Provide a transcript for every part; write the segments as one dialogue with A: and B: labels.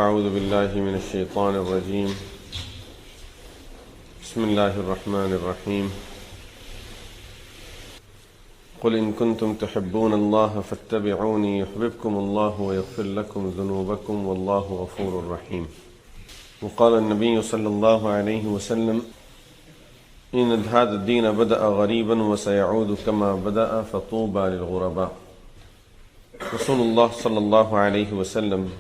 A: أعوذ بالله من الشيطان الرجيم. بسم الله الرحمن الرحيم. قل إن كنتم تحبون الله فاتبعوني يحببكم الله ويغفر لكم ذنوبكم والله غفور رحيم. وقال النبي صلى الله عليه وسلم: إن هذا الدين بدأ غريبا وسيعود كما بدأ فطوبى للغرباء. Rasulullah sallallahu alayhi wasallam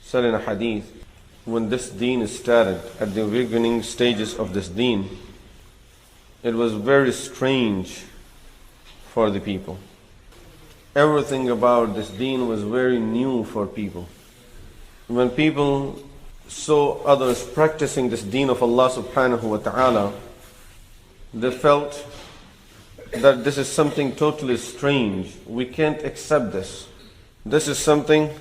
A: said in a hadith, when this deen started, at the beginning stages of this deen, it was very strange for the people. Everything about this deen was very new for people. When people saw others practicing this deen of Allah subhanahu wa ta'ala, they felt that this is something totally strange. We can't accept this. This is something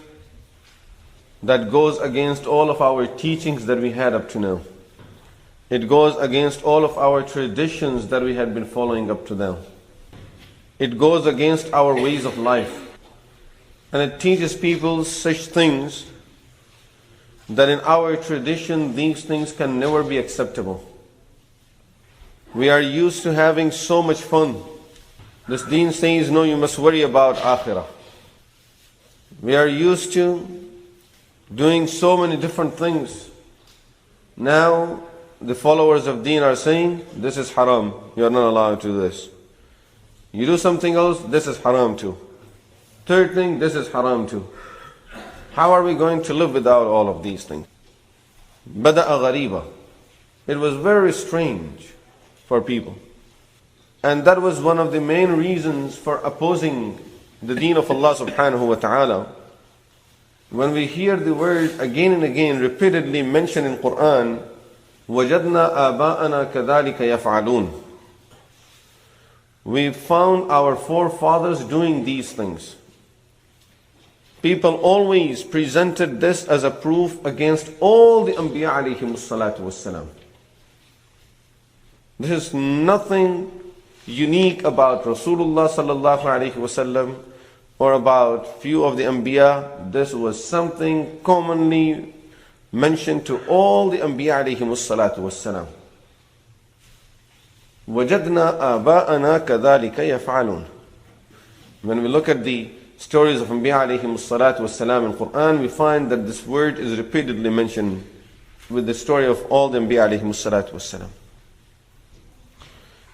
A: that goes against all of our teachings that we had up to now. It goes against all of our traditions that we had been following up to now. It goes against our ways of life. And it teaches people such things that in our tradition these things can never be acceptable. We are used to having so much fun. This deen says, no, you must worry about akhirah. We are used to doing so many different things. Now, the followers of deen are saying, this is haram, you are not allowed to do this. You do something else, this is haram too. Third thing, this is haram too. How are we going to live without all of these things? Bada'a ghariba. It was very strange for people. And that was one of the main reasons for opposing the deen of Allah subhanahu wa ta'ala. When we hear the word again and again repeatedly mentioned in Quran, وَجَدْنَا آبَاءَنَا كَذَلِكَ يَفْعَلُونَ. We found our forefathers doing these things. People always presented this as a proof against all the Anbiya alayhimus salatu wassalam. This is nothing unique about Rasulullah sallallahu alayhi wasallam or about few of the Anbiya. This was something commonly mentioned to all the Anbiya alayhimus salatu wassalam. وَجَدْنَا آبَاءَنَا كَذَلِكَ يَفْعَلُونَ. When we look at the stories of Anbiya alayhimus salatu wassalam in Quran, we find that this word is repeatedly mentioned with the story of all the Anbiya alayhimus salatu wassalam.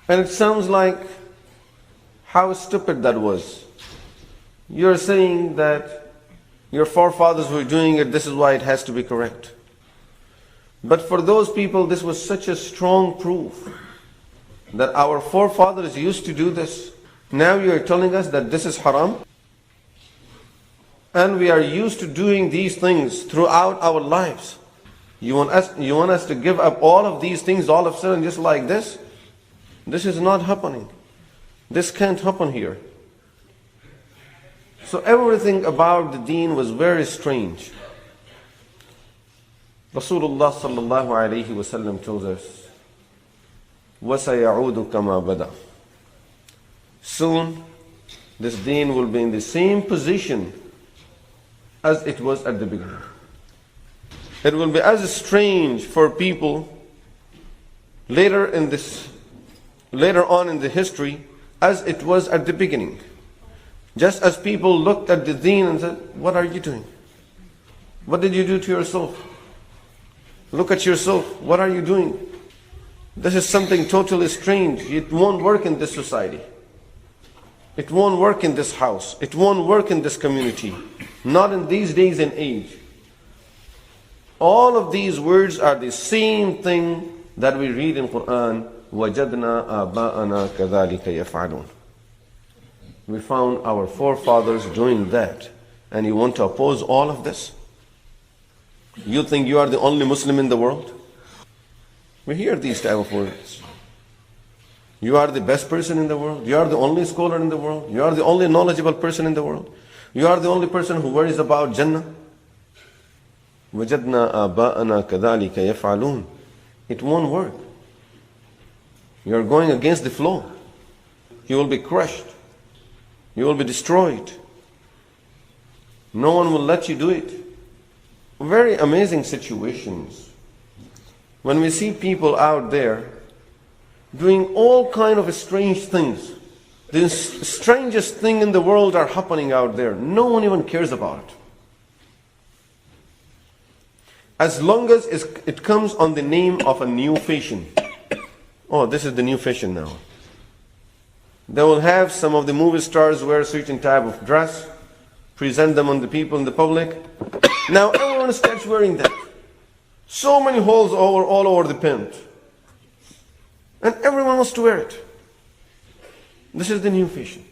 A: And it sounds like how stupid that was. You're saying that your forefathers were doing it, this is why it has to be correct. But for those people, this was such a strong proof that our forefathers used to do this. Now you're telling us that this is haram? And we are used to doing these things throughout our lives. You want us to give up all of these things all of a sudden just like this? This is not happening. This can't happen here. So everything about the deen was very strange. Rasulullah sallallahu alayhi wasallam tells us, وَسَيَعُودُ كَمَا بَدَأَ. Soon, this deen will be in the same position as it was at the beginning. It will be as strange for people later on in the history as it was at the beginning. Just as people looked at the deen and said, what are you doing? What did you do to yourself? Look at yourself. What are you doing? This is something totally strange. It won't work in this society. It won't work in this house. It won't work in this community. Not in these days and age. All of these words are the same thing that we read in Quran. وَجَدْنَا آبَاءَنَا كَذَلِكَ يَفْعَلُونَ. We found our forefathers doing that. And you want to oppose all of this? You think you are the only Muslim in the world? We hear these type of words. You are the best person in the world. You are the only scholar in the world. You are the only knowledgeable person in the world. You are the only person who worries about Jannah. وَجَدْنَا آبَاءَنَا كَذَلِكَ يَفْعَلُونَ. It won't work. You are going against the flow. You will be crushed. You will be destroyed. No one will let you do it. very amazing situations when we see people out there doing all kind of strange things. The strangest thing in the world are happening out there. No one even cares about it. As long as it comes on the name of a new fashion. Oh, this is the new fashion now. They will have some of the movie stars wear a certain type of dress, present them on the people in the public. Now everyone starts wearing that. So many holes all over the pant. And everyone wants to wear it. This is the new fashion.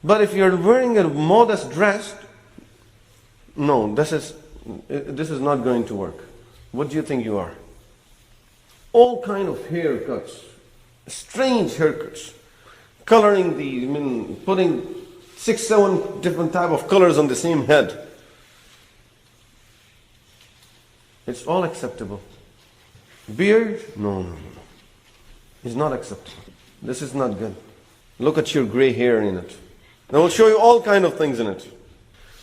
A: But if you're wearing a modest dress, no, this is not going to work. What do you think you are? All kind of haircuts, strange haircuts, coloring putting 6, 7 different type of colors on the same head. It's all acceptable. Beard? No. It's not acceptable. This is not good. Look at your gray hair in it. They will show you all kind of things in it.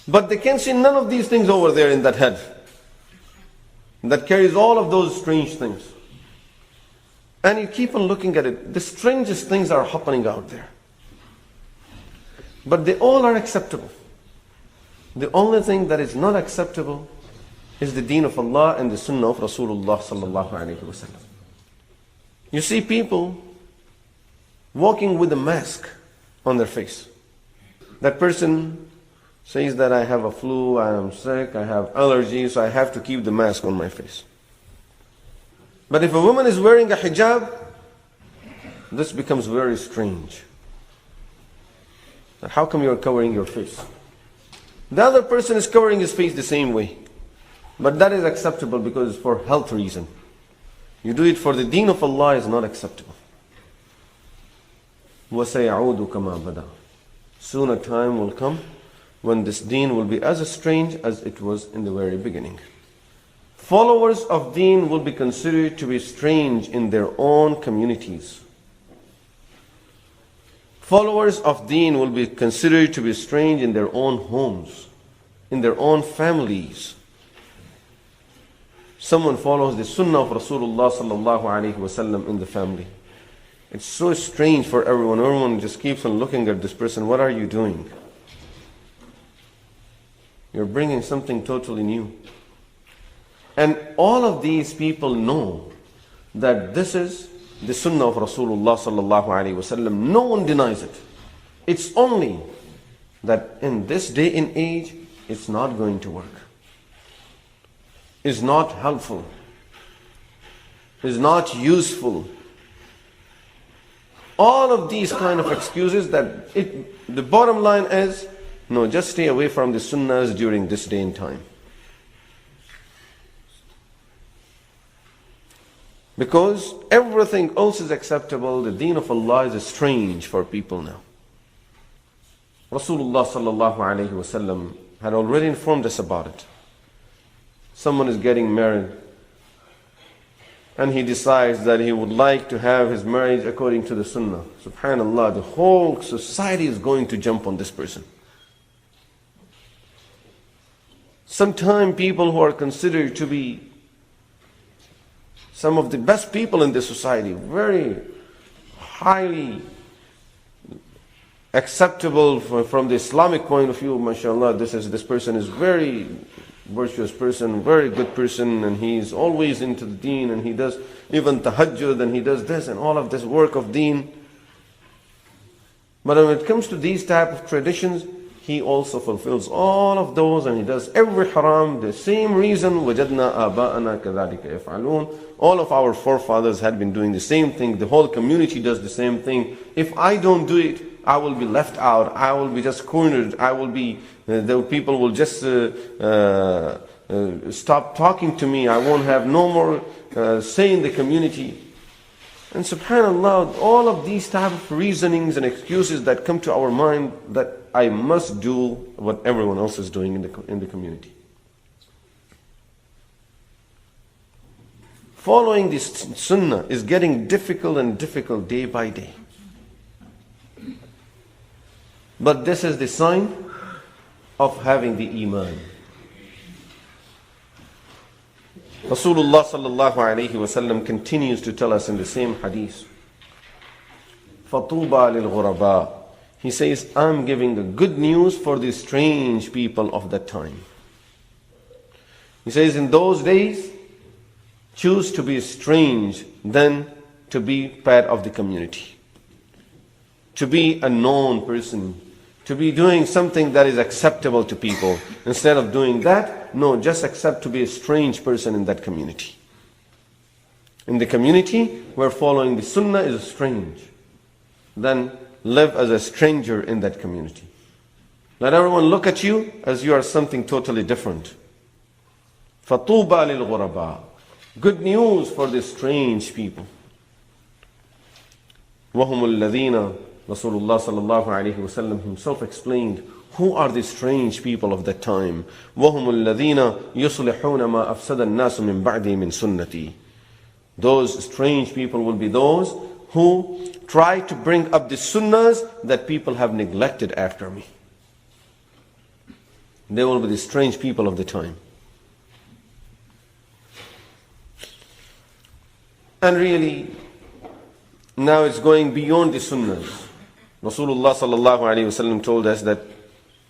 A: But they can see none of these things over there in that head. That carries all of those strange things. And you keep on looking at it. The strangest things are happening out there. But they all are acceptable. The only thing that is not acceptable is the deen of Allah and the sunnah of Rasulullah sallallahu alaihi wasallam. You see people walking with a mask on their face. That person says that I have a flu, I am sick, I have allergies, so I have to keep the mask on my face. But if a woman is wearing a hijab, this becomes very strange. How come you are covering your face? The other person is covering his face the same way. But that is acceptable because for health reason. You do it for the deen of Allah is not acceptable. وَسَيَعُودُ كَمَا بَدَى. Soon a time will come when this deen will be as strange as it was in the very beginning. Followers of deen will be considered to be strange in their own communities. Followers of deen will be considered to be strange in their own homes, in their own families. Someone follows the sunnah of Rasulullah sallallahu alaihi wasallam in the family. It's so strange for everyone. Everyone just keeps on looking at this person. What are you doing? You're bringing something totally new. And all of these people know that this is the sunnah of Rasulullah sallallahu alaihi wasallam. No one denies it. It's only that in this day and age, it's not going to work. It's not helpful. It's not useful. All of these kind of excuses that the bottom line is, no, just stay away from the sunnahs during this day and time. Because everything else is acceptable, the deen of Allah is strange for people now. Rasulullah sallallahu alaihi wasallam had already informed us about it. Someone is getting married and he decides that he would like to have his marriage according to the sunnah. Subhanallah, the whole society is going to jump on this person. Sometimes people who are considered to be some of the best people in the society, very highly acceptable from the Islamic point of view, mashallah, this person is very virtuous person, very good person, and he's always into the deen, and he does even tahajjud, and he does this and all of this work of deen. But when it comes to these type of traditions, he also fulfills all of those, and he does every haram. The same reason, وَجَدْنَا آبَاءَنَا كَذَلِكَ يَفْعَلُونَ. All of our forefathers had been doing the same thing. The whole community does the same thing. If I don't do it, I will be left out. I will be just cornered. I will be, the people will just stop talking to me. I won't have no more say in the community. And subhanallah, all of these type of reasonings and excuses that come to our mind, that I must do what everyone else is doing in the community. Following this sunnah is getting difficult and difficult day by day. But this is the sign of having the iman. Rasulullah sallallahu alayhi wasallam continues to tell us in the same hadith, فَطُوبَى لِلْغُرَبَاءِ. He says, I'm giving the good news for the strange people of that time. He says, in those days, choose to be strange than to be part of the community. To be a known person, to be doing something that is acceptable to people. Instead of doing that, no, just accept to be a strange person in that community. In the community where following the sunnah is strange, then live as a stranger in that community. Let everyone look at you as you are something totally different. فَطُوبَى لِلْغُرَبَاءِ. Good news for the strange people. وَهُمُ الَّذِينَ. Rasulullah sallallahu alayhi wasallam himself explained, who are the strange people of that time? وَهُمُ الَّذِينَ يُصْلِحُونَ مَا أَفْسَدَ النَّاسُ مِنْ بَعْدِي مِنْ سُنَّتِي. Those strange people will be those who try to bring up the sunnahs that people have neglected after me. They will be the strange people of the time. And really, now it's going beyond the sunnahs. Rasulullah sallallahu alayhi wasallam told us that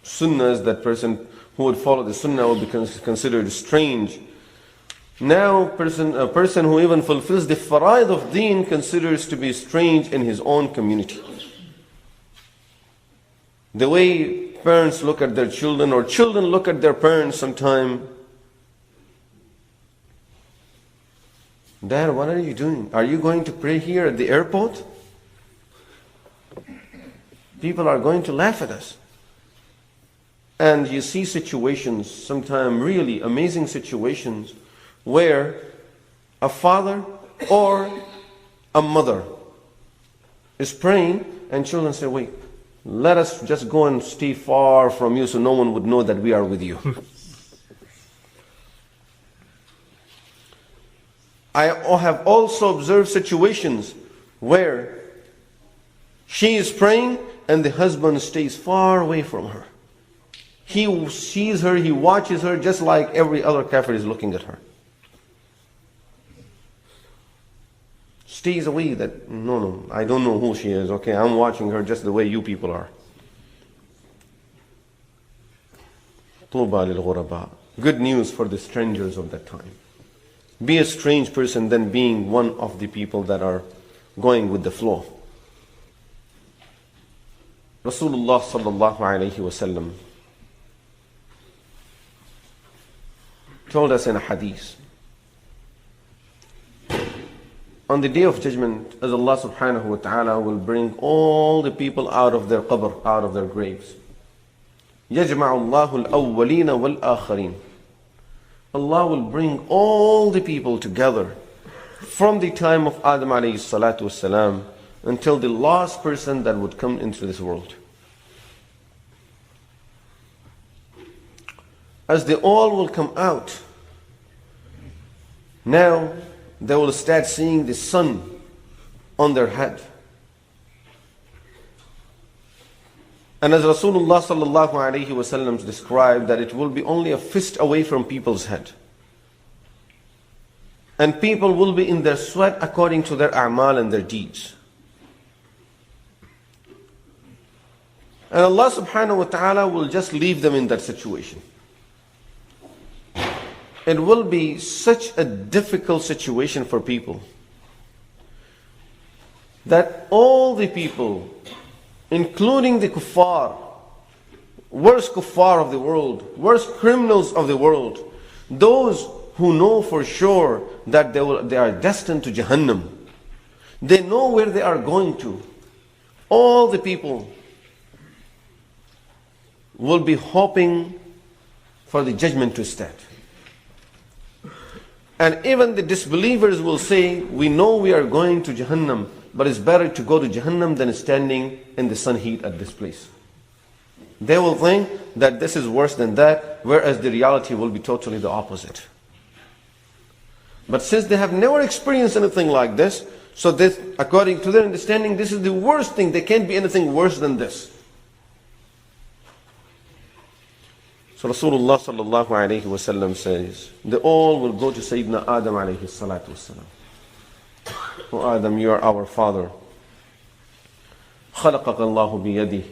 A: sunnahs, that person who would follow the sunnah will be considered strange. Now a person who even fulfills the faraid of deen considers to be strange in his own community. The way parents look at their children, or children look at their parents sometime. Dad, what are you doing? Are you going to pray here at the airport? People are going to laugh at us. And you see situations, sometimes really amazing situations, where a father or a mother is praying and children say, wait, let us just go and stay far from you so no one would know that we are with you. I have also observed situations where she is praying and the husband stays far away from her. He sees her, he watches her just like every other kafir is looking at her. Stays away that, no, I don't know who she is, okay, I'm watching her just the way you people are. طُوبَى لِلْغُرَبَاءِ. Good news for the strangers of that time. Be a strange person than being one of the people that are going with the flow. Rasulullah sallallahu alayhi wasallam told us in a hadith, on the day of judgment, as Allah subhanahu wa ta'ala will bring all the people out of their qabr, out of their graves. يَجْمَعُ اللَّهُ الْأَوَّلِينَ وَالْآخَرِينَ. Allah will bring all the people together from the time of Adam alayhi salatu wasalam until the last person that would come into this world. As they all will come out, now they will start seeing the sun on their head. And as Rasulullah sallallahu alayhi wasallam described, that it will be only a fist away from people's head. And people will be in their sweat according to their a'mal and their deeds. And Allah subhanahu wa ta'ala will just leave them in that situation. It will be such a difficult situation for people that all the people, including the kuffar, worst kuffar of the world, worst criminals of the world, those who know for sure that they are destined to Jahannam, they know where they are going to, all the people will be hoping for the judgment to start. And even the disbelievers will say, we know we are going to Jahannam, but it's better to go to Jahannam than standing in the sun heat at this place. They will think that this is worse than that, whereas the reality will be totally the opposite. But since they have never experienced anything like this, so this, according to their understanding, this is the worst thing. There can't be anything worse than this. So Rasulullah sallallahu alayhi wa sallam says, they all will go to Sayyidina Adam alayhi salatu wasalam. Oh Adam, you are our father. خَلَقَكَ اللَّهُ بِيَدِهِ.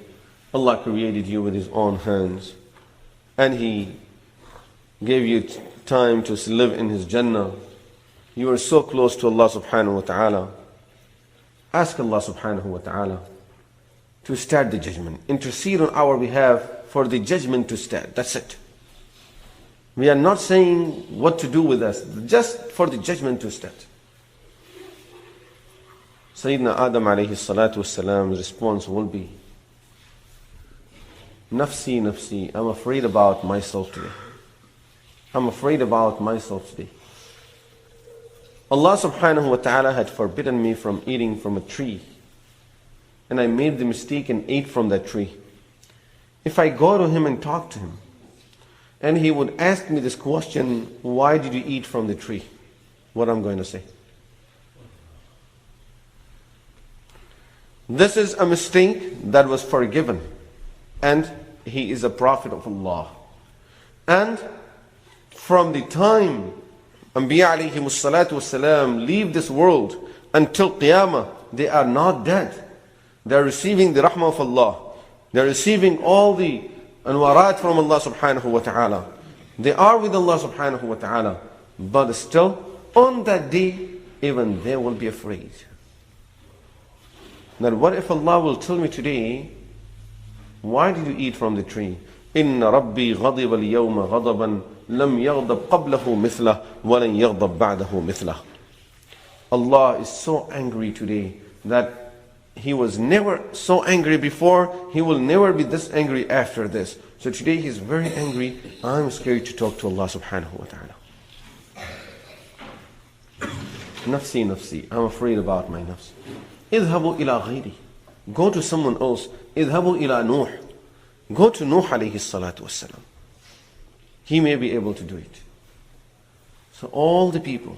A: Allah created you with His own hands. And He gave you time to live in His Jannah. You are so close to Allah subhanahu wa ta'ala. Ask Allah subhanahu wa ta'ala to start the judgment. Intercede on our behalf for the judgment to start. That's it. We are not saying what to do with us, just for the judgment to start. Sayyidina Adam alayhi salatu wasalam's response will be, Nafsi, nafsi, I'm afraid about myself today. I'm afraid about myself today. Allah subhanahu wa ta'ala had forbidden me from eating from a tree. And I made the mistake and ate from that tree. If I go to Him and talk to Him, and He would ask me this question, why did you eat from the tree? What I'm going to say? This is a mistake that was forgiven. And he is a prophet of Allah. And from the time Anbiya alayhimus salatu wassalam leave this world until Qiyamah, they are not dead. They are receiving the rahmah of Allah. They are receiving all the anwarat from Allah subhanahu wa ta'ala. They are with Allah subhanahu wa ta'ala. But still, on that day, even they will be afraid. Now what if Allah will tell me today, why did you eat from the tree? إِنَّ رَبِّي غَضِبَ الْيَوْمَ غَضَبًا لَمْ يَغْضَبْ قَبْلَهُ مِثْلَهُ وَلَنْ يَغْضَبْ بَعْدَهُ مِثْلَهُ. Allah is so angry today that He was never so angry before, He will never be this angry after this. So today He is very angry. I'm scared to talk to Allah subhanahu wa ta'ala. Nafsi, nafsi, I'm afraid about my nafs. اذهبوا إلى غيري. Go to someone else. اذهبوا إلى نوح. Go to Nuh alayhi salatu wassalam. He may be able to do it. So all the people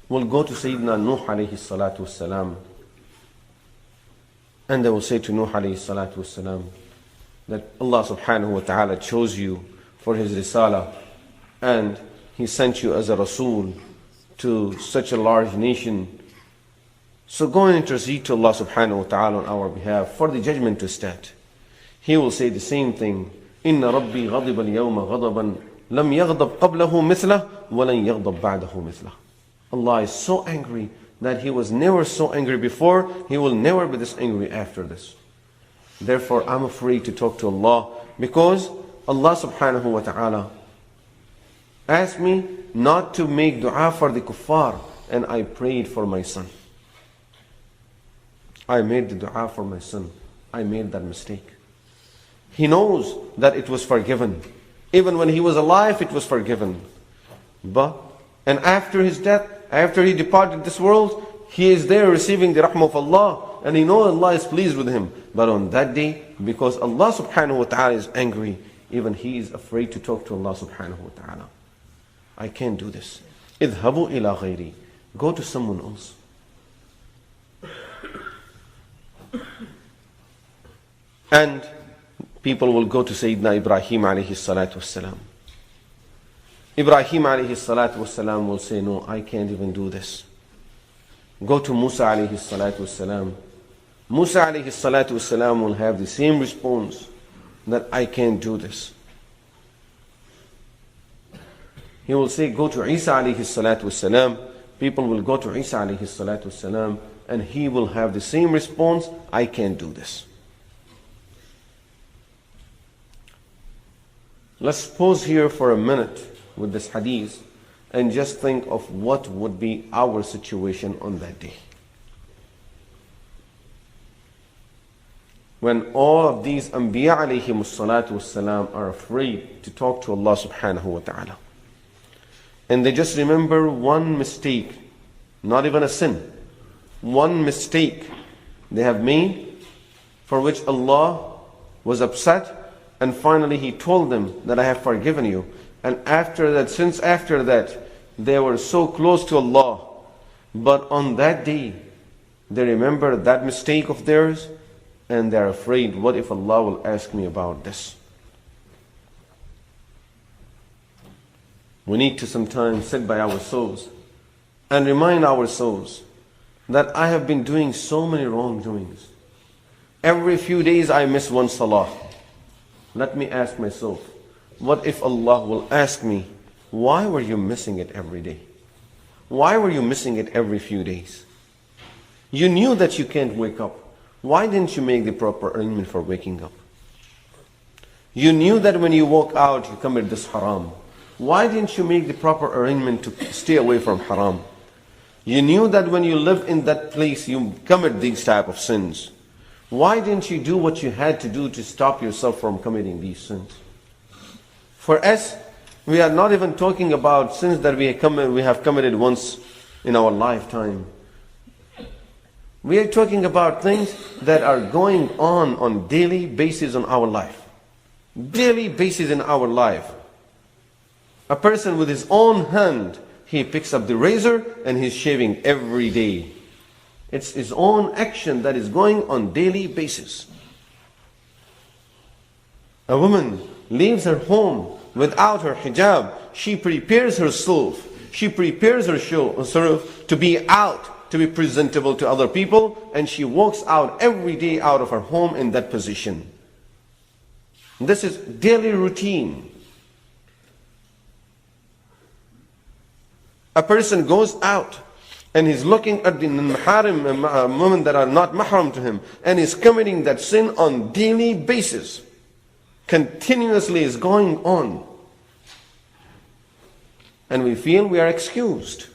A: will go to Sayyidina Nuh alayhi salatu wassalam, and they will say to Nuh alayhi salatu wassalam that Allah subhanahu wa ta'ala chose you for His risala, and He sent you as a Rasul to such a large nation. So go and intercede to Allah subhanahu wa ta'ala on our behalf for the judgment to start. He will say the same thing. إِنَّ رَبِّي غَضِبَ الْيَوْمَ غَضَبًا لَمْ يَغْضَبْ قَبْلَهُ مِثْلَهُ وَلَنْ يَغْضَبْ بَعْدَهُ مِثْلَهُ. Allah is so angry that He was never so angry before, He will never be this angry after this. Therefore, I'm afraid to talk to Allah, because Allah subhanahu wa ta'ala asked me not to make dua for the kuffar, and I prayed for my son. I made the dua for my son. I made that mistake. He knows that it was forgiven. Even when he was alive, it was forgiven. And after his death, after he departed this world, he is there receiving the rahmah of Allah, and he knows Allah is pleased with him. But on that day, because Allah subhanahu wa ta'ala is angry, even he is afraid to talk to Allah subhanahu wa ta'ala. I can't do this. اذهبوا إلى غيري. Go to someone else. And people will go to Sayyidina Ibrahim alayhi salatu wassalam. Ibrahim alayhi salatu wassalam will say, no, I can't even do this. Go to Musa alayhi salatu wassalam. Musa alayhi salatu wassalam will have the same response, that I can't do this. He will say, go to Isa alayhi salatu wassalam. People will go to Isa alayhi salatu wassalam, and he will have the same response, I can't do this. Let's pause here for a minute with this hadith and just think of what would be our situation on that day. When all of these Anbiya alayhimus salatu wassalam are afraid to talk to Allah subhanahu wa ta'ala. And they just remember one mistake, not even a sin, one mistake they have made for which Allah was upset. And finally He told them that I have forgiven you. And after that, since after that, they were so close to Allah. But on that day, they remember that mistake of theirs, and they are afraid, what if Allah will ask me about this? We need to sometimes sit by ourselves and remind ourselves that I have been doing so many wrongdoings. Every few days I miss one salah. Let me ask myself, what if Allah will ask me, why were you missing it every day? Why were you missing it every few days? You knew that you can't wake up. Why didn't you make the proper arrangement for waking up? You knew that when you walk out, you commit this haram. Why didn't you make the proper arrangement to stay away from haram? You knew that when you live in that place, you commit these type of sins. Why didn't you do what you had to do to stop yourself from committing these sins? For us, we are not even talking about sins that we have committed once in our lifetime. We are talking about things that are going on daily basis on our life. Daily basis in our life. A person with his own hand, he picks up the razor and he's shaving every day. It's his own action that is going on daily basis. A woman leaves her home without her hijab. She prepares herself. She prepares herself to be out, to be presentable to other people, and she walks out every day out of her home in that position. This is daily routine. A person goes out and he's looking at the maharim women that are not mahram to him, and he's committing that sin on daily basis. Continuously is going on. And we feel we are excused.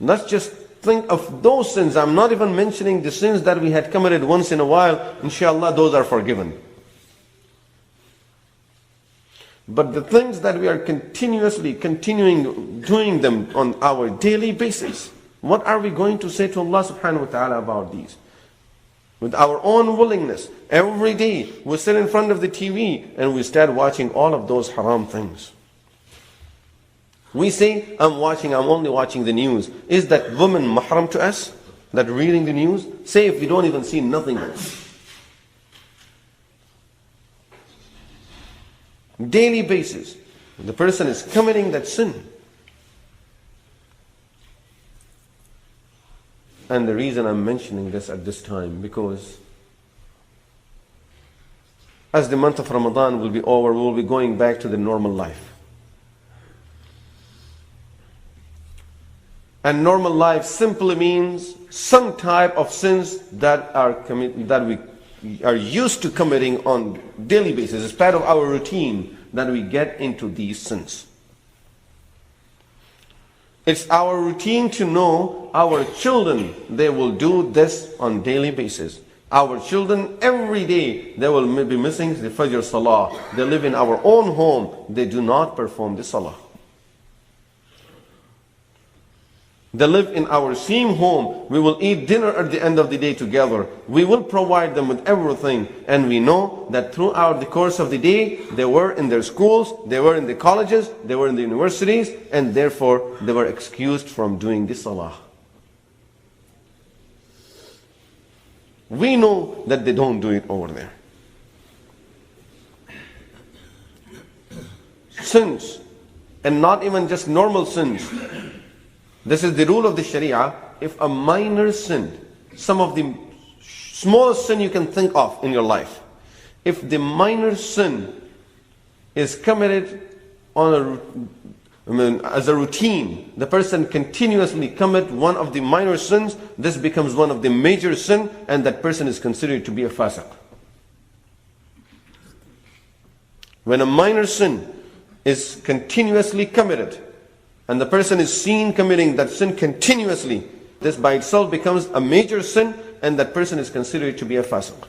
A: Let's just think of those sins. I'm not even mentioning the sins that we had committed once in a while. Inshallah, those are forgiven. But the things that we are continuing doing them on our daily basis, what are we going to say to Allah subhanahu wa ta'ala about these? With our own willingness, every day we sit in front of the TV and we start watching all of those haram things. We say, I'm only watching the news. Is that woman mahram to us? That reading the news? Say if we don't even see nothing else. Daily basis, the person is committing that sin. And the reason I'm mentioning this at this time, because as the month of Ramadan will be over, we'll be going back to the normal life. And normal life simply means some type of sins that we are used to committing on daily basis. It's part of our routine that we get into these sins. It's our routine to know our children, they will do this on daily basis. Our children, every day, they will be missing the Fajr Salah. They live in our own home. They do not perform the Salah. They live in our same home. We will eat dinner at the end of the day together. We will provide them with everything. And we know that throughout the course of the day, they were in their schools, they were in the colleges, they were in the universities, and therefore they were excused from doing the Salah. We know that they don't do it over there. Sins, and not even just normal sins. This is the rule of the Sharia. If a minor sin, some of the smallest sin you can think of in your life, if the minor sin is committed as a routine, the person continuously commit one of the minor sins, this becomes one of the major sin, and that person is considered to be a fasiq. When a minor sin is continuously committed, and the person is seen committing that sin continuously, this by itself becomes a major sin, and that person is considered to be a fasiq.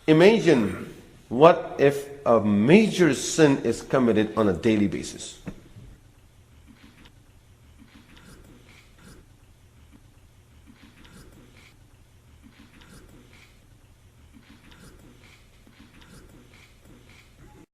A: Imagine what if a major sin is committed on a daily basis.